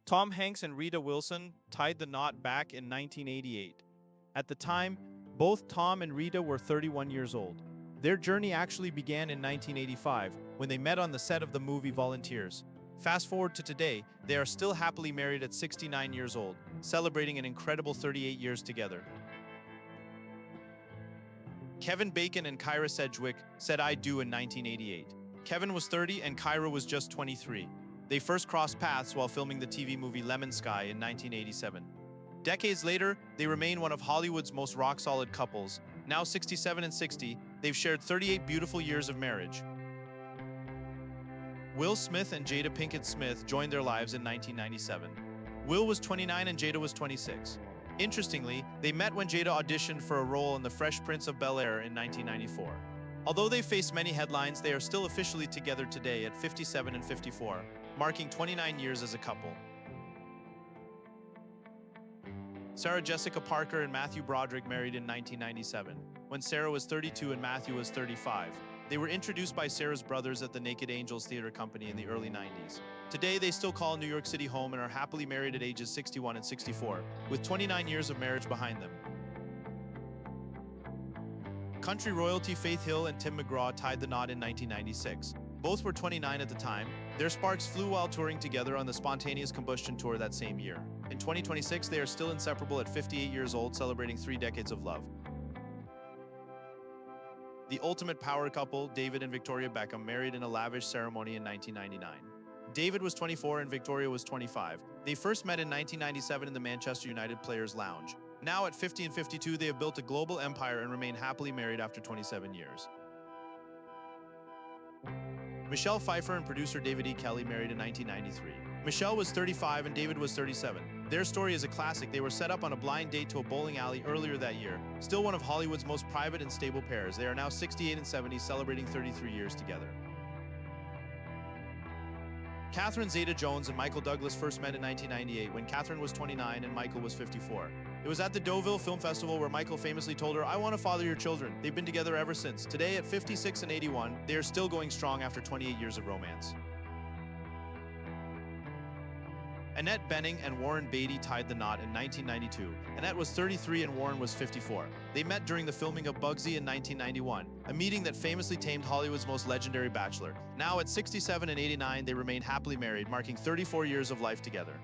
Tom Hanks and Rita Wilson tied the knot back in 1988. At the time, both Tom and Rita were 31 years old. Their journey actually began in 1985 when they met on the set of the movie Volunteers. Fast forward to today, they are still happily married at 69 years old, celebrating an incredible 38 years together. Kevin Bacon and Kyra Sedgwick said "I do" in 1988. Kevin was 30 and Kyra was just 23. They first crossed paths while filming the TV movie Lemon Sky in 1987. Decades later, they remain one of Hollywood's most rock-solid couples. Now 67 and 60, they've shared 38 beautiful years of marriage. Will Smith and Jada Pinkett Smith joined their lives in 1997. Will was 29 and Jada was 26. Interestingly, they met when Jada auditioned for a role in The Fresh Prince of Bel-Air in 1994. Although they faced many headlines, they are still officially together today at 57 and 54, marking 29 years as a couple. Sarah Jessica Parker and Matthew Broderick married in 1997, when Sarah was 32 and Matthew was 35. They were introduced by Sarah's brothers at the Naked Angels Theater Company in the early 90s. Today, they still call New York City home and are happily married at ages 61 and 64, with 29 years of marriage behind them. Country royalty Faith Hill and Tim McGraw tied the knot in 1996. Both were 29 at the time. Their sparks flew while touring together on the Spontaneous Combustion Tour that same year. In 2026, they are still inseparable at 58 years old, celebrating 3 decades of love. The ultimate power couple, David and Victoria Beckham, married in a lavish ceremony in 1999. David was 24 and Victoria was 25. They first met in 1997 in the Manchester United Players' Lounge. Now at 50 and 52, they have built a global empire and remain happily married after 27 years. Michelle Pfeiffer and producer David E. Kelley married in 1993. Michelle was 35 and David was 37. Their story is a classic. They were set up on a blind date to a bowling alley earlier that year. Still one of Hollywood's most private and stable pairs. They are now 68 and 70, celebrating 33 years together. Catherine Zeta-Jones and Michael Douglas first met in 1998 when Catherine was 29 and Michael was 54. It was at the Deauville Film Festival where Michael famously told her, "I want to father your children." They've been together ever since. Today, at 56 and 81, they are still going strong after 28 years of romance. Annette Bening and Warren Beatty tied the knot in 1992. Annette was 33 and Warren was 54. They met during the filming of Bugsy in 1991, a meeting that famously tamed Hollywood's most legendary bachelor. Now at 67 and 89, they remain happily married, marking 34 years of life together.